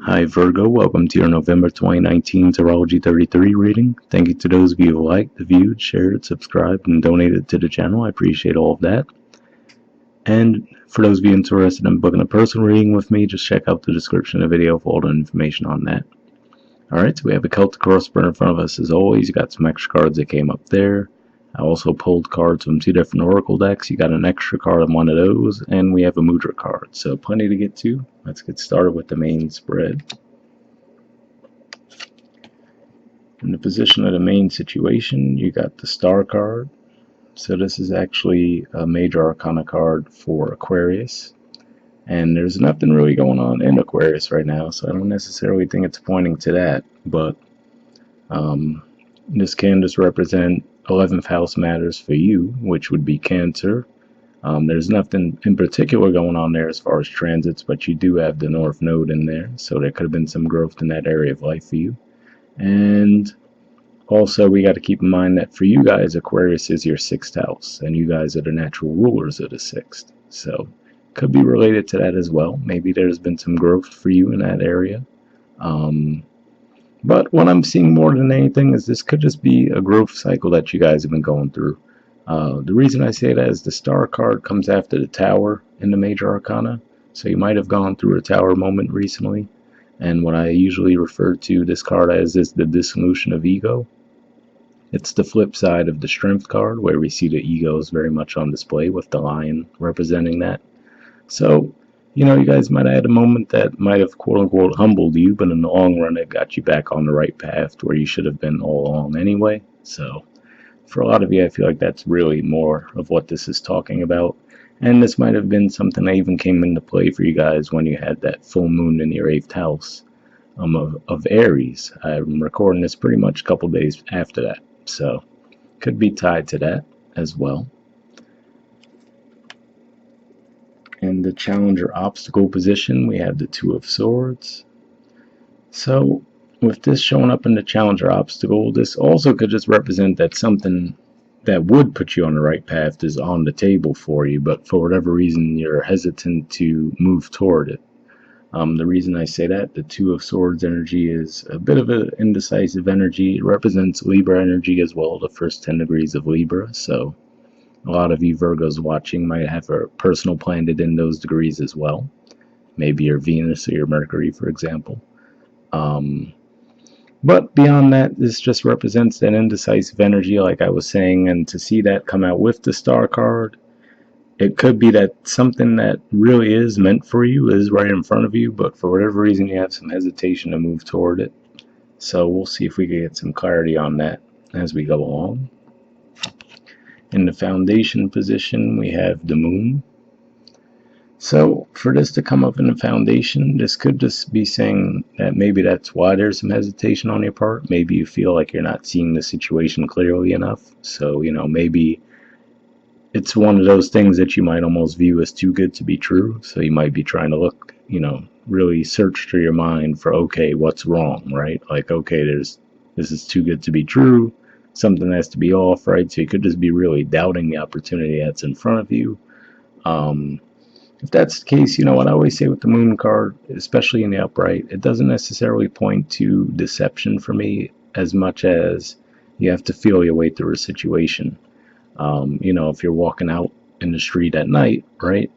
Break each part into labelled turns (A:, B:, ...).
A: Hi Virgo, welcome to your November 2019 Astrology 33 reading. Thank you to those of you who liked, viewed, shared, subscribed, and donated to the channel. I appreciate all of that. And for those of you interested in booking a personal reading with me, just check out the description of the video for all the information on that. Alright, so we have a Celtic crossbar in front of us as always. You got some extra cards that came up there. I also pulled cards from two different oracle decks. You got an extra card on one of those, and we have a mudra card. So plenty to get to. Let's get started with the main spread. In the position of the main situation, you got the star card. So this is actually a major arcana card for Aquarius. And there's nothing really going on in Aquarius right now, so I don't necessarily think it's pointing to that. But this can just represent 11th house matters for you, which would be Cancer. There's nothing in particular going on there as far as transits, but you do have the North Node in there, so there could have been some growth in that area of life for you. And also, we got to keep in mind that for you guys, Aquarius is your 6th house, and you guys are the natural rulers of the 6th. So, could be related to that as well. Maybe there's been some growth for you in that area. But what I'm seeing more than anything is this could just be a growth cycle that you guys have been going through. The reason I say that is the star card comes after the tower in the major arcana. So you might have gone through a tower moment recently. And what I usually refer to this card as is the dissolution of ego. It's the flip side of the strength card, where we see the egos very much on display with the lion representing that. So, you guys might have had a moment that might have quote-unquote humbled you, but in the long run it got you back on the right path to where you should have been all along anyway. So, for a lot of you, I feel like that's really more of what this is talking about. And this might have been something that even came into play for you guys when you had that full moon in your 8th house of Aries. I'm recording this pretty much a couple days after that. So, could be tied to that as well. In the challenger obstacle position, we have the Two of Swords. So, with this showing up in the challenger obstacle, this also could just represent that something that would put you on the right path is on the table for you, but for whatever reason, you're hesitant to move toward it. The reason I say that, the Two of Swords energy is a bit of an indecisive energy. It represents Libra energy as well, the first 10 degrees of Libra. So a lot of you Virgos watching might have a personal planet in those degrees as well. Maybe your Venus or your Mercury, for example. But beyond that, this just represents that indecisive energy, like I was saying, and to see that come out with the star card, it could be that something that really is meant for you is right in front of you, but for whatever reason you have some hesitation to move toward it. So we'll see if we can get some clarity on that as we go along. In the foundation position, we have the moon. So for this to come up in the foundation, this could just be saying that maybe that's why there's some hesitation on your part. Maybe you feel like you're not seeing the situation clearly enough. So, maybe it's one of those things that you might almost view as too good to be true. So you might be trying to look, really search through your mind for, okay, what's wrong, right? Like, okay, this is too good to be true. Something has to be off, right? So you could just be really doubting the opportunity that's in front of you. If that's the case, what I always say with the moon card, especially in the upright, it doesn't necessarily point to deception for me as much as you have to feel your way through a situation. If you're walking out in the street at night, right,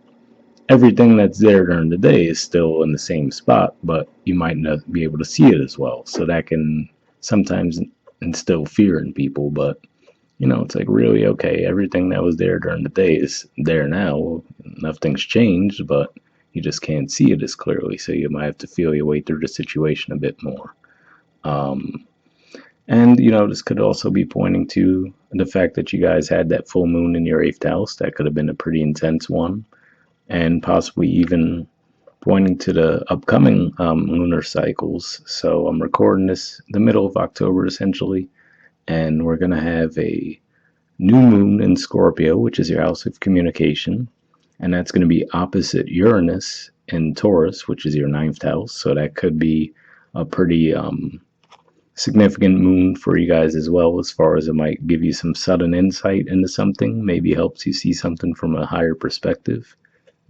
A: everything that's there during the day is still in the same spot, but you might not be able to see it as well. So that can sometimes instill fear in people, but it's like, really, okay, everything that was there during the day is there now. Nothing's changed, but you just can't see it as clearly, so you might have to feel your way through the situation a bit more. And, this could also be pointing to the fact that you guys had that full moon in your 8th house. That could have been a pretty intense one, and possibly even pointing to the upcoming lunar cycles. So I'm recording this the middle of October, essentially, and we're going to have a new moon in Scorpio, which is your house of communication, and that's going to be opposite Uranus in Taurus, which is your 9th house. So that could be a pretty significant moon for you guys as well, as far as it might give you some sudden insight into something, maybe helps you see something from a higher perspective,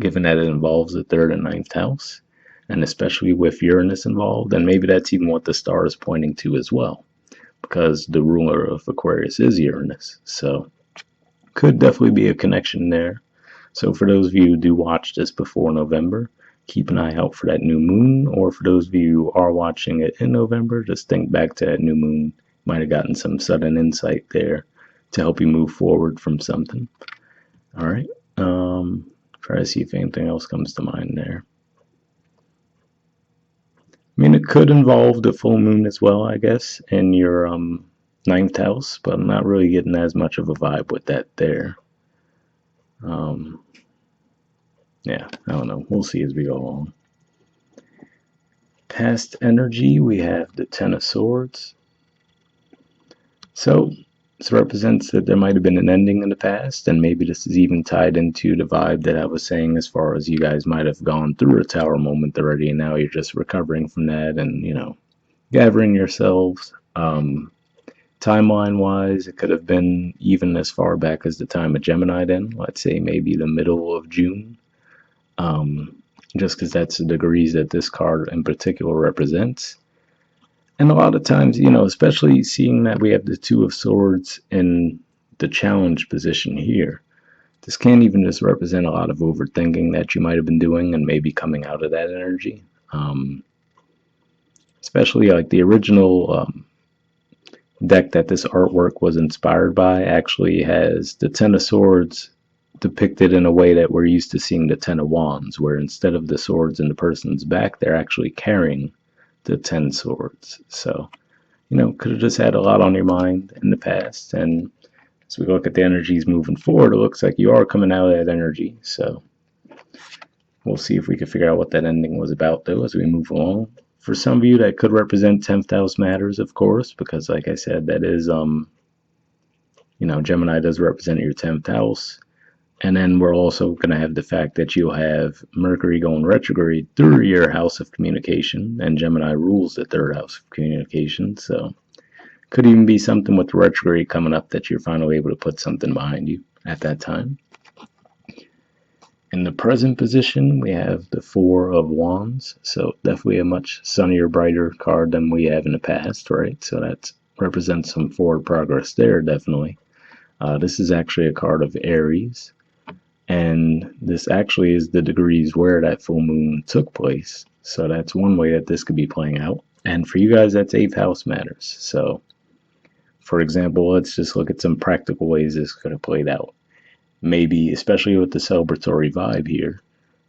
A: given that it involves the 3rd and 9th house. and especially with Uranus involved, and maybe that's even what the star is pointing to as well, because the ruler of Aquarius is Uranus. So could definitely be a connection there. So for those of you who do watch this before November, keep an eye out for that new moon. Or for those of you who are watching it in November, just think back to that new moon. Might have gotten some sudden insight there to help you move forward from something. All right. Try to see if anything else comes to mind there. I mean, it could involve the full moon as well, I guess, in your ninth house, but I'm not really getting as much of a vibe with that there. Yeah, I don't know. We'll see as we go along. Past energy, we have the Ten of Swords. So this represents that there might have been an ending in the past, and maybe this is even tied into the vibe that I was saying as far as you guys might have gone through a tower moment already, and now you're just recovering from that and, you know, gathering yourselves. Timeline-wise, it could have been even as far back as the time of Gemini then, let's say maybe the middle of June. Just because that's the degrees that this card in particular represents. And a lot of times, you know, especially seeing that we have the Two of Swords in the challenge position here, this can even just represent a lot of overthinking that you might have been doing and maybe coming out of that energy. Especially like the original deck that this artwork was inspired by actually has the Ten of Swords depicted in a way that we're used to seeing the Ten of Wands, where instead of the swords in the person's back, they're actually carrying the 10 swords. So, you know, could have just had a lot on your mind in the past. And as we look at the energies moving forward, it looks like you are coming out of that energy. So we'll see if we can figure out what that ending was about, though, as we move along. For some of you, that could represent 10th house matters, of course, because like I said, that is, you know, Gemini does represent your 10th house. And then we're also going to have the fact that you'll have Mercury going retrograde through your house of communication, and Gemini rules the third house of communication. So could even be something with retrograde coming up that you're finally able to put something behind you at that time. In the present position, we have the Four of Wands. So definitely a much sunnier, brighter card than we have in the past, right? So that represents some forward progress there, definitely. This is actually a card of Aries. And this actually is the degrees where that full moon took place. So that's one way that this could be playing out. And for you guys, that's 8th house matters. So, for example, let's just look at some practical ways this could have played out. Maybe, especially with the celebratory vibe here,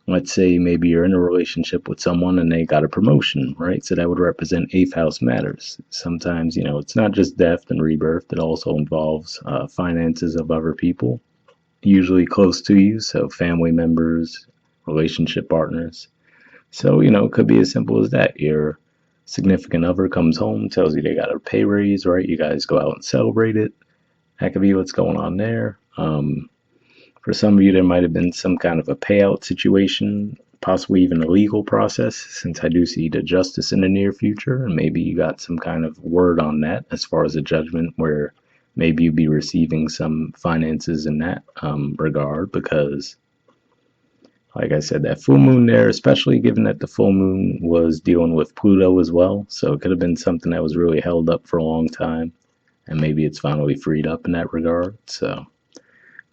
A: let's say maybe you're in a relationship with someone and they got a promotion, right? So that would represent 8th house matters. Sometimes, you know, it's not just death and rebirth. It also involves finances of other people, usually close to you, so family members, relationship partners. So, you know, it could be as simple as that. Your significant other comes home, tells you they got a pay raise, right? You guys go out and celebrate it. That could be what's going on there. For some of you, there might have been some kind of a payout situation, possibly even a legal process, since I do see the justice in the near future, and maybe you got some kind of word on that as far as a judgment where maybe you'd be receiving some finances in that regard, because like I said, that full moon there, especially given that the full moon was dealing with Pluto as well, so it could have been something that was really held up for a long time, and maybe it's finally freed up in that regard. So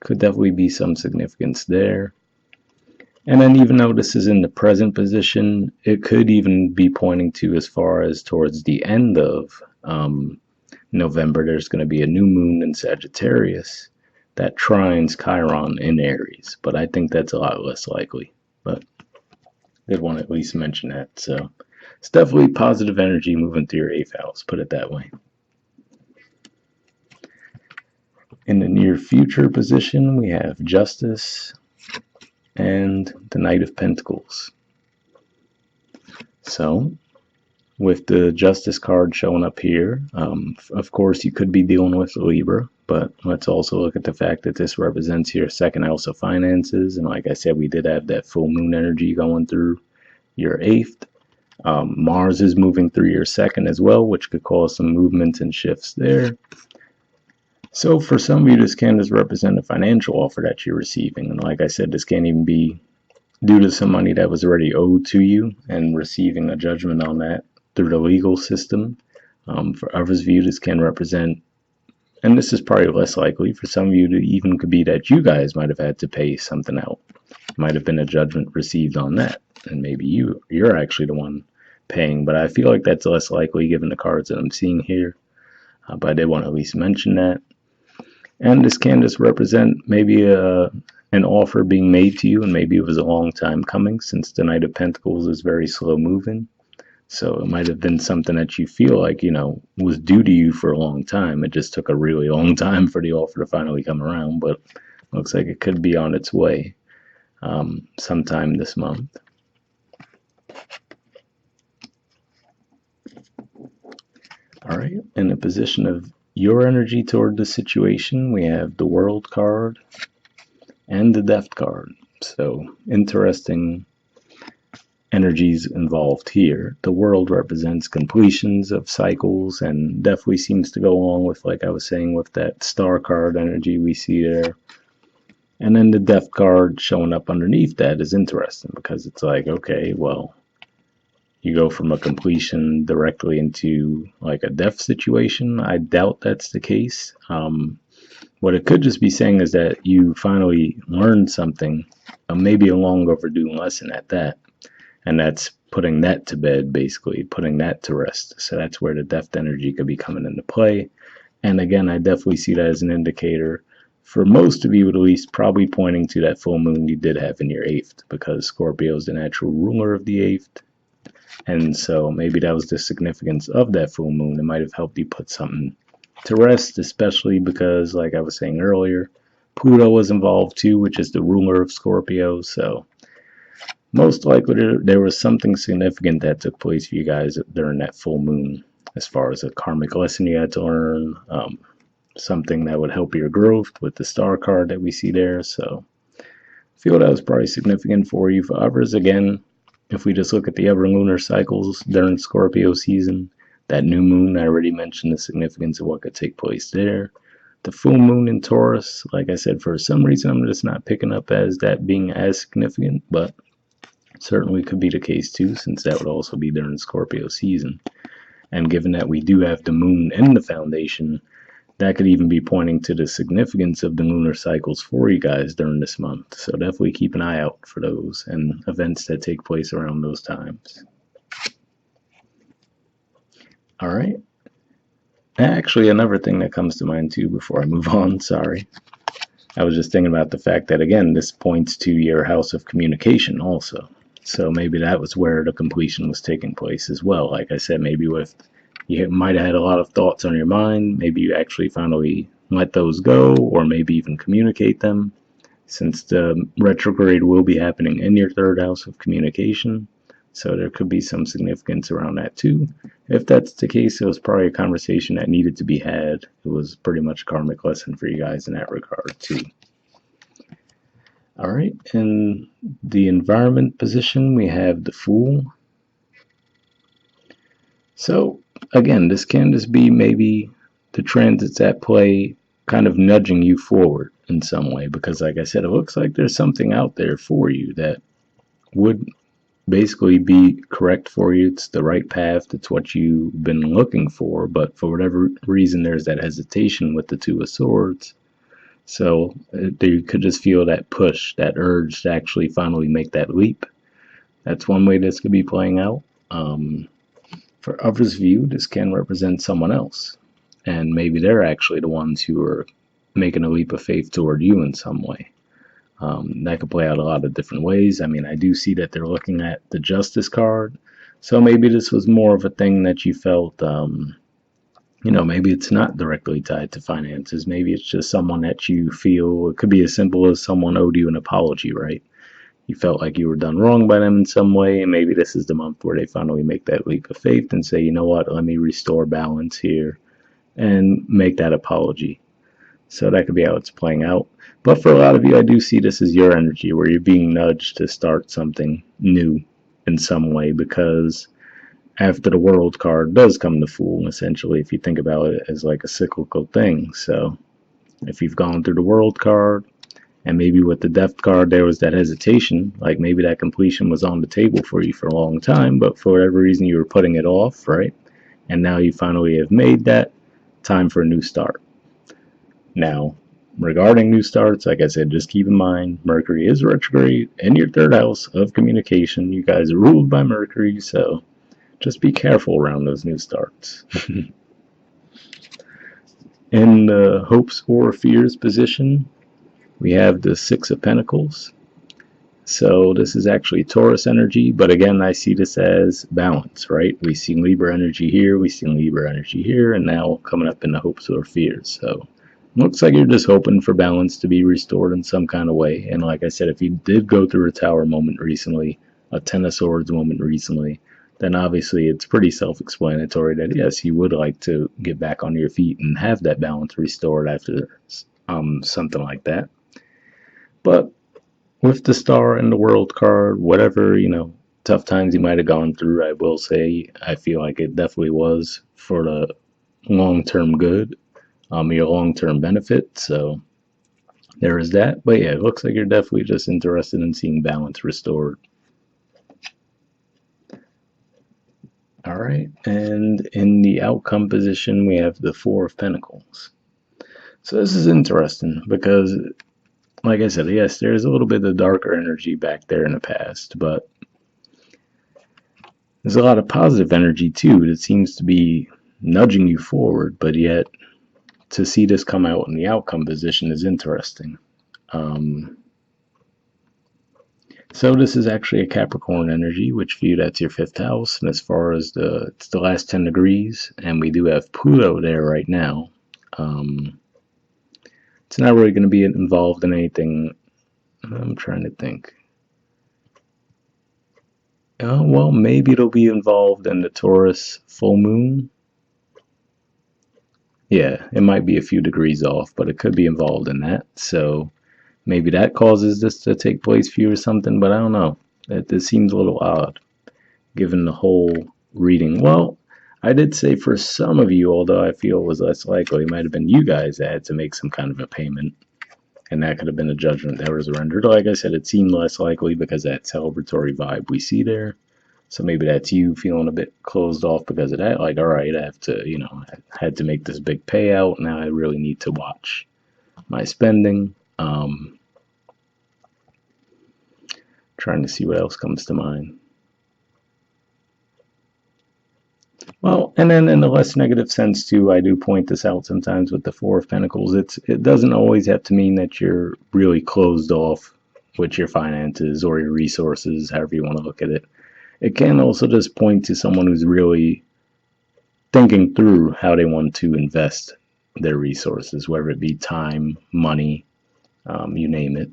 A: could definitely be some significance there. And then even though this is in the present position, it could even be pointing to as far as towards the end of November, there's going to be a new moon in Sagittarius that trines Chiron in Aries. But I think that's a lot less likely. But did want to at least mention that. So it's definitely positive energy moving through your 8th house, put it that way. In the near future position, we have Justice and the Knight of Pentacles. So with the Justice card showing up here, of course you could be dealing with Libra, but let's also look at the fact that this represents your 2nd house of finances, and like I said, we did have that full moon energy going through your 8th. Mars is moving through your 2nd as well, which could cause some movements and shifts there. So for some of you, this can just represent a financial offer that you're receiving, and like I said, this can't even be due to some money that was already owed to you and receiving a judgment on that through the legal system. For others of you, this can represent, and this is probably less likely, for some of you to even could be that you guys might have had to pay something out. Might have been a judgment received on that, and maybe you're actually the one paying, but I feel like that's less likely given the cards that I'm seeing here. But I did want to at least mention that. And this can just represent maybe an offer being made to you, and maybe it was a long time coming, since the Knight of Pentacles is very slow moving. So it might have been something that you feel like, was due to you for a long time. It just took a really long time for the offer to finally come around, but looks like it could be on its way sometime this month. All right, in the position of your energy toward the situation, we have the World card and the Death card. So interesting energies involved here. The World represents completions of cycles and definitely seems to go along with, like I was saying, with that Star card energy we see there. And then the Death card showing up underneath that is interesting because it's like, okay, well, you go from a completion directly into like a death situation. I doubt that's the case. What it could just be saying is that you finally learned something, maybe a long overdue lesson at that, and that's putting that to bed, basically, putting that to rest. So that's where the death energy could be coming into play. And again, I definitely see that as an indicator for most of you, at least, probably pointing to that full moon you did have in your 8th, because Scorpio is the natural ruler of the 8th. And so maybe that was the significance of that full moon. It might have helped you put something to rest, especially because, like I was saying earlier, Pluto was involved too, which is the ruler of Scorpio. So most likely there was something significant that took place for you guys during that full moon, as far as a karmic lesson you had to learn, something that would help your growth with the Star card that we see there. So I feel that was probably significant for you. For others, again, if we just look at the other lunar cycles during Scorpio season, that new moon, I already mentioned the significance of what could take place there. The full moon in Taurus, like I said, for some reason I'm just not picking up as that being as significant, but certainly could be the case too, since that would also be during Scorpio season. And given that we do have the moon in the foundation, that could even be pointing to the significance of the lunar cycles for you guys during this month. So definitely keep an eye out for those and events that take place around those times. All right. Actually, another thing that comes to mind too before I move on, sorry. I was just thinking about the fact that, again, this points to your house of communication also. So maybe that was where the completion was taking place as well. Like I said, maybe you might have had a lot of thoughts on your mind. Maybe you actually finally let those go, or maybe even communicate them, since the retrograde will be happening in your 3rd house of communication. So there could be some significance around that too. If that's the case, it was probably a conversation that needed to be had. It was pretty much a karmic lesson for you guys in that regard too. All right, in the environment position, we have the Fool. So again, this can just be maybe the transits at play kind of nudging you forward in some way, because like I said, it looks like there's something out there for you that would basically be correct for you. It's the right path. It's what you've been looking for, but for whatever reason, there's that hesitation with the Two of Swords. So you could just feel that push, that urge to actually finally make that leap. That's one way this could be playing out. For others' view, this can represent someone else, and maybe they're actually the ones who are making a leap of faith toward you in some way. That could play out a lot of different ways. I mean, I do see that they're looking at the Justice card, so maybe this was more of a thing that you felt, maybe it's not directly tied to finances. Maybe it's just someone that you feel, it could be as simple as someone owed you an apology, right? You felt like you were done wrong by them in some way, and maybe this is the month where they finally make that leap of faith and say, you know what, let me restore balance here and make that apology. So that could be how it's playing out. But for a lot of you, I do see this as your energy, where you're being nudged to start something new in some way, because after the World card does come the Fool, essentially, if you think about it as like a cyclical thing. So if you've gone through the World card, And maybe with the death card, there was that hesitation. Like maybe that completion was on the table for you for a long time, but for whatever reason you were putting it off, right? And now you finally have made that. Time for a new start. Now, regarding new starts, like I said, just keep in mind Mercury is retrograde in your third house of communication. You guys are ruled by Mercury, so just be careful around those new starts. In the hopes or fears position, we have the Six of Pentacles. So this is actually Taurus energy, but again, I see this as balance, right? We see Libra energy here, we see Libra energy here, and now coming up in the hopes or fears. So looks like you're just hoping for balance to be restored in some kind of way. And like I said, if you did go through a Tower moment recently, a Ten of Swords moment recently, then obviously it's pretty self-explanatory that yes, you would like to get back on your feet and have that balance restored after something like that. But with the Star and the World card, whatever, tough times you might have gone through, I will say, I feel like it definitely was for the long-term good, your long-term benefit. So there is that. But yeah, it looks like you're definitely just interested in seeing balance restored. All right, and in the outcome position, we have the Four of Pentacles. So this is interesting because, like I said, yes, there's a little bit of darker energy back there in the past, but there's a lot of positive energy too that seems to be nudging you forward, but yet to see this come out in the outcome position is interesting. So this is actually a Capricorn energy, which viewed that's your fifth house, and as far as it's the last 10 degrees, and we do have Pluto there right now. It's not really going to be involved in anything. I'm trying to think. Well, maybe it'll be involved in the Taurus full moon. Yeah, it might be a few degrees off, but it could be involved in that. So maybe that causes this to take place for you or something, but I don't know. This seems a little odd, given the whole reading. Well, I did say for some of you, although I feel it was less likely, it might have been you guys that had to make some kind of a payment, and that could have been a judgment that was rendered. Like I said, it seemed less likely because of that celebratory vibe we see there. So maybe that's you feeling a bit closed off because of that. Like, all right, I have to, I had to make this big payout. Now I really need to watch my spending. Trying to see what else comes to mind. Well, and then in the less negative sense too, I do point this out sometimes with the Four of Pentacles. It doesn't always have to mean that you're really closed off with your finances or your resources, however you want to look at it. It can also just point to someone who's really thinking through how they want to invest their resources, whether it be time, money, you name it.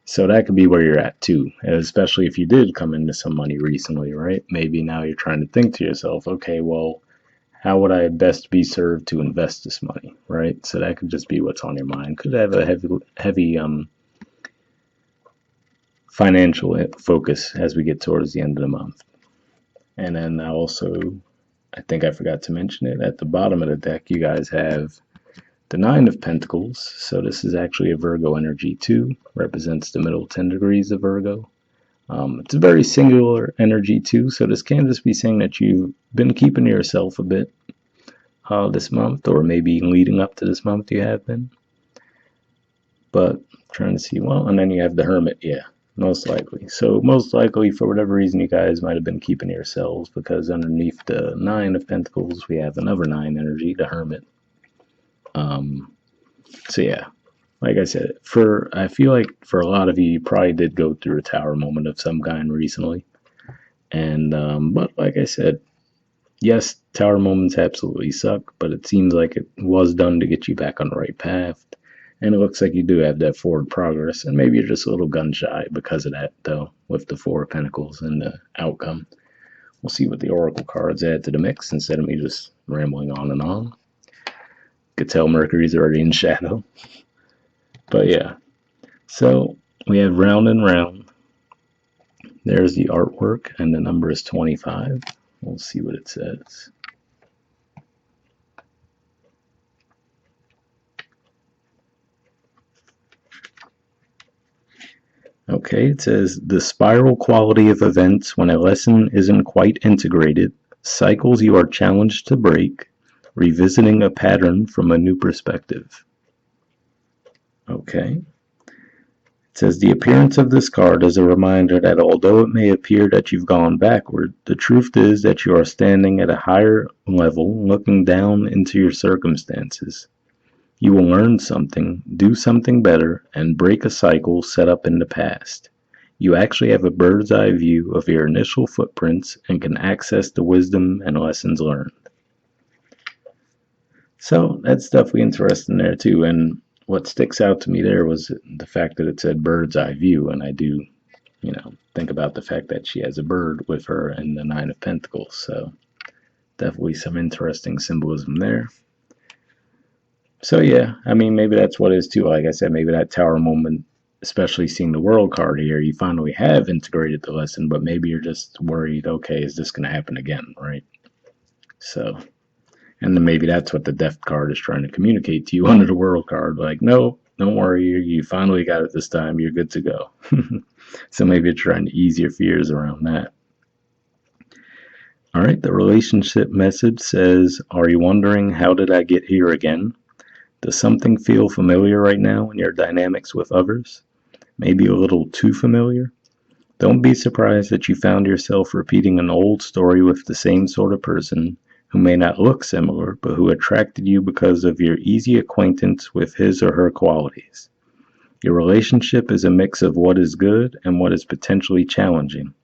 A: So that could be where you're at too, especially if you did come into some money recently, right? Maybe now you're trying to think to yourself, okay, well, how would I best be served to invest this money, right? So that could just be what's on your mind. Could have a heavy financial focus as we get towards the end of the month. And then I think I forgot to mention it, at the bottom of the deck, you guys have the Nine of Pentacles. So this is actually a Virgo energy too, represents the middle 10 degrees of Virgo. It's a very singular energy too, so this can just be saying that you've been keeping to yourself a bit this month, or maybe leading up to this month you have been. But trying to see, well, and then you have the Hermit, yeah, most likely. So most likely, for whatever reason, you guys might have been keeping to yourselves, because underneath the Nine of Pentacles, we have another Nine energy, the Hermit. So yeah, like I said, I feel like for a lot of you, you probably did go through a Tower moment of some kind recently. And, but like I said, yes, Tower moments absolutely suck, but it seems like it was done to get you back on the right path. And it looks like you do have that forward progress, and maybe you're just a little gun shy because of that, though, with the Four of Pentacles and the outcome. We'll see what the Oracle cards add to the mix instead of me just rambling on and on. Could tell Mercury's already in shadow. But yeah, so we have round and round. There's the artwork, and the number is 25. We'll see what it says. Okay, it says the spiral quality of events when a lesson isn't quite integrated, cycles you are challenged to break, revisiting a pattern from a new perspective. Okay. It says the appearance of this card is a reminder that although it may appear that you've gone backward, the truth is that you are standing at a higher level, looking down into your circumstances. You will learn something, do something better, and break a cycle set up in the past. You actually have a bird's eye view of your initial footprints and can access the wisdom and lessons learned. So that's definitely interesting there too. And what sticks out to me there was the fact that it said bird's eye view, and I do, think about the fact that she has a bird with her in the Nine of Pentacles. So definitely some interesting symbolism there. So yeah, I mean, maybe that's what it is too. Like I said, maybe that tower moment, especially seeing the world card here, you finally have integrated the lesson, but maybe you're just worried, okay, is this going to happen again, right? So, and then maybe that's what the death card is trying to communicate to you under the world card. Like, no, don't worry, you finally got it this time, you're good to go. So maybe you're trying to ease your fears around that. All right, the relationship message says, are you wondering, how did I get here again? Does something feel familiar right now in your dynamics with others? Maybe a little too familiar? Don't be surprised that you found yourself repeating an old story with the same sort of person who may not look similar, but who attracted you because of your easy acquaintance with his or her qualities. Your relationship is a mix of what is good and what is potentially challenging.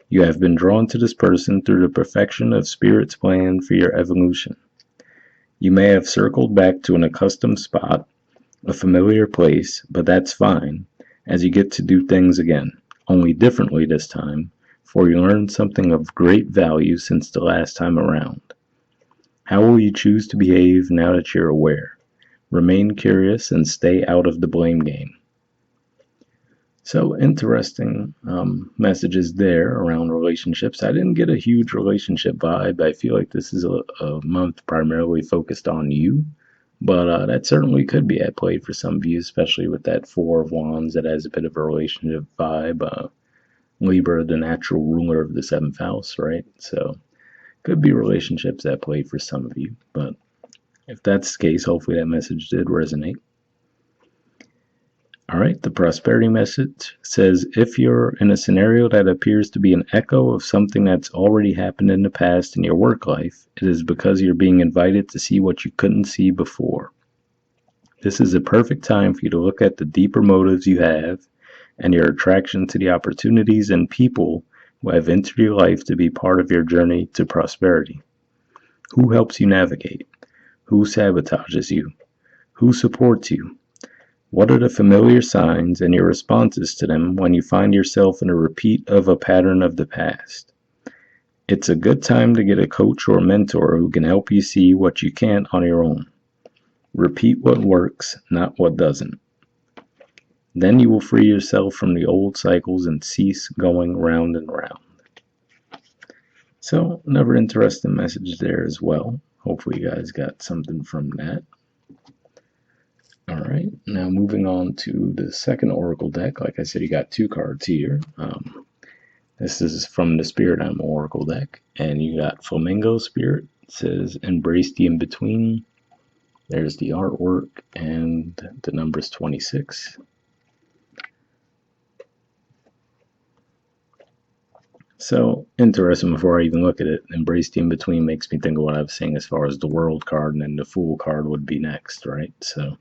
A: You have been drawn to this person through the perfection of Spirit's plan for your evolution. You may have circled back to an accustomed spot, a familiar place, but that's fine, as you get to do things again, only differently this time, for you learned something of great value since the last time around. How will you choose to behave now that you're aware? Remain curious and stay out of the blame game. So interesting messages there around relationships. I didn't get a huge relationship vibe. I feel like this is a month primarily focused on you, but that certainly could be at play for some of you, especially with that Four of Wands that has a bit of a relationship vibe. Libra, the natural ruler of the seventh house, right? So could be relationships at play for some of you. But if that's the case, hopefully that message did resonate. All right, the prosperity message says if you're in a scenario that appears to be an echo of something that's already happened in the past in your work life, it is because you're being invited to see what you couldn't see before. This is a perfect time for you to look at the deeper motives you have and your attraction to the opportunities and people who have entered your life to be part of your journey to prosperity. Who helps you navigate? Who sabotages you? Who supports you? What are the familiar signs and your responses to them when you find yourself in a repeat of a pattern of the past? It's a good time to get a coach or mentor who can help you see what you can't on your own. Repeat what works, not what doesn't. Then you will free yourself from the old cycles and cease going round and round. So, another interesting message there as well. Hopefully you guys got something from that. All right, now moving on to the second oracle deck. Like I said, you got two cards here. This is from the Spirit Animal Oracle deck, and you got Flamingo Spirit. It says, embrace the in-between. There's the artwork, and the number is 26. So, interesting, before I even look at it, embrace the in-between makes me think of what I was saying as far as the World card, and then the Fool card would be next, right? So,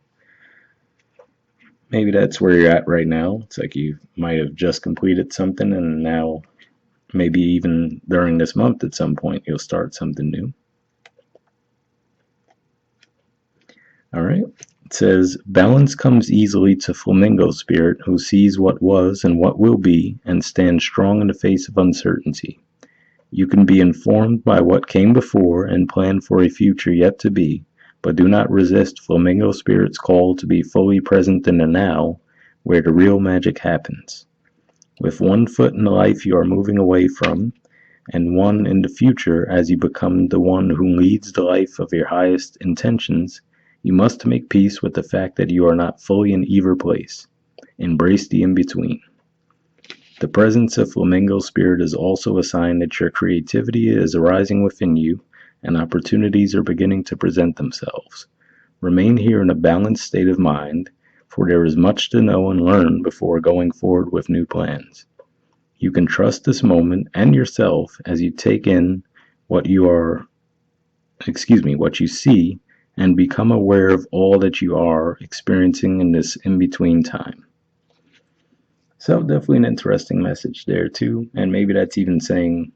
A: maybe that's where you're at right now. It's like you might have just completed something, and now maybe even during this month at some point you'll start something new. All right. It says, balance comes easily to Flamingo Spirit, who sees what was and what will be and stands strong in the face of uncertainty. You can be informed by what came before and plan for a future yet to be, but do not resist Flamingo Spirit's call to be fully present in the now, where the real magic happens. With one foot in the life you are moving away from, and one in the future as you become the one who leads the life of your highest intentions, you must make peace with the fact that you are not fully in either place. Embrace the in-between. The presence of flamingo spirit is also a sign that your creativity is arising within you and opportunities are beginning to present themselves. Remain here in a balanced state of mind, for there is much to know and learn before going forward with new plans. You can trust this moment and yourself as you take in what what you see, and become aware of all that you are experiencing in this in-between time. So definitely an interesting message there too. And maybe that's even saying,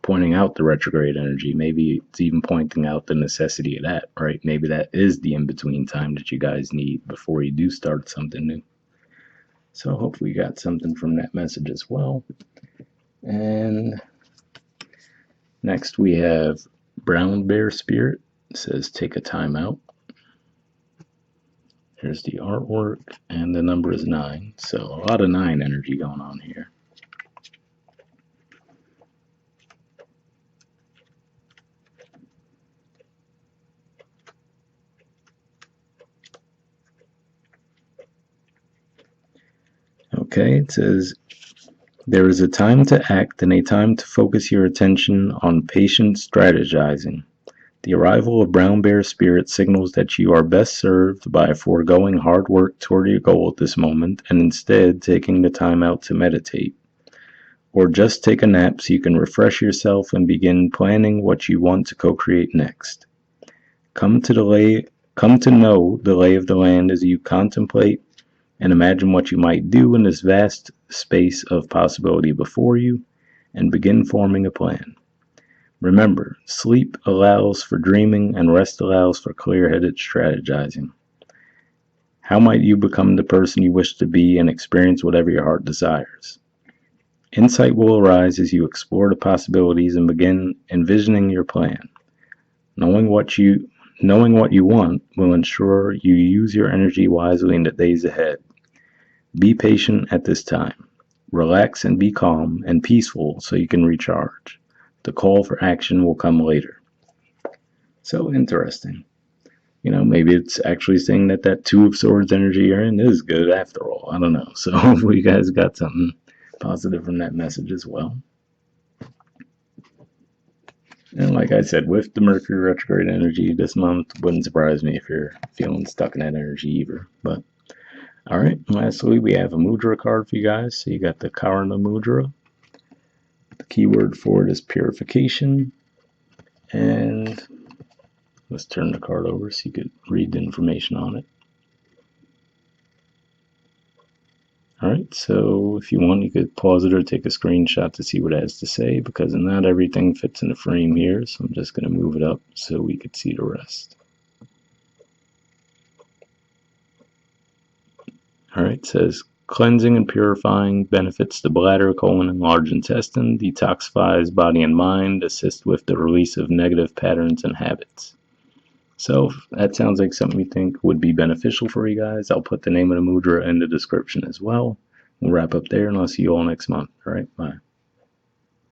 A: pointing out the retrograde energy. Maybe it's even pointing out the necessity of that, right? Maybe that is the in-between time that you guys need before you do start something new. So hopefully you got something from that message as well. And next we have Brown Bear Spirit. It says take a time out. Here's the artwork, and the number is 9. So a lot of 9 energy going on here. Okay, it says, there is a time to act and a time to focus your attention on patient strategizing. The arrival of Brown Bear Spirit signals that you are best served by foregoing hard work toward your goal at this moment and instead taking the time out to meditate. Or just take a nap so you can refresh yourself and begin planning what you want to co-create next. Come to know the lay of the land as you contemplate and imagine what you might do in this vast space of possibility before you, and begin forming a plan. Remember, sleep allows for dreaming and rest allows for clear-headed strategizing. How might you become the person you wish to be and experience whatever your heart desires? Insight will arise as you explore the possibilities and begin envisioning your plan. Knowing what you want will ensure you use your energy wisely in the days ahead. Be patient at this time. Relax and be calm and peaceful so you can recharge. The call for action will come later. So interesting. Maybe it's actually saying that 2 of Swords energy you're in is good after all. I don't know. So hopefully you guys got something positive from that message as well. And like I said, with the Mercury retrograde energy this month, wouldn't surprise me if you're feeling stuck in that energy either. But all right, lastly, we have a mudra card for you guys. So you got the Karana mudra. The keyword for it is purification. And let's turn the card over so you could read the information on it. Alright, so if you want, you could pause it or take a screenshot to see what it has to say, because not everything fits in the frame here, so I'm just going to move it up so we could see the rest. Alright, it says, cleansing and purifying benefits the bladder, colon, and large intestine, detoxifies body and mind, assists with the release of negative patterns and habits. So if that sounds like something you think would be beneficial for you guys, I'll put the name of the mudra in the description as well. We'll wrap up there and I'll see you all next month. All right, bye.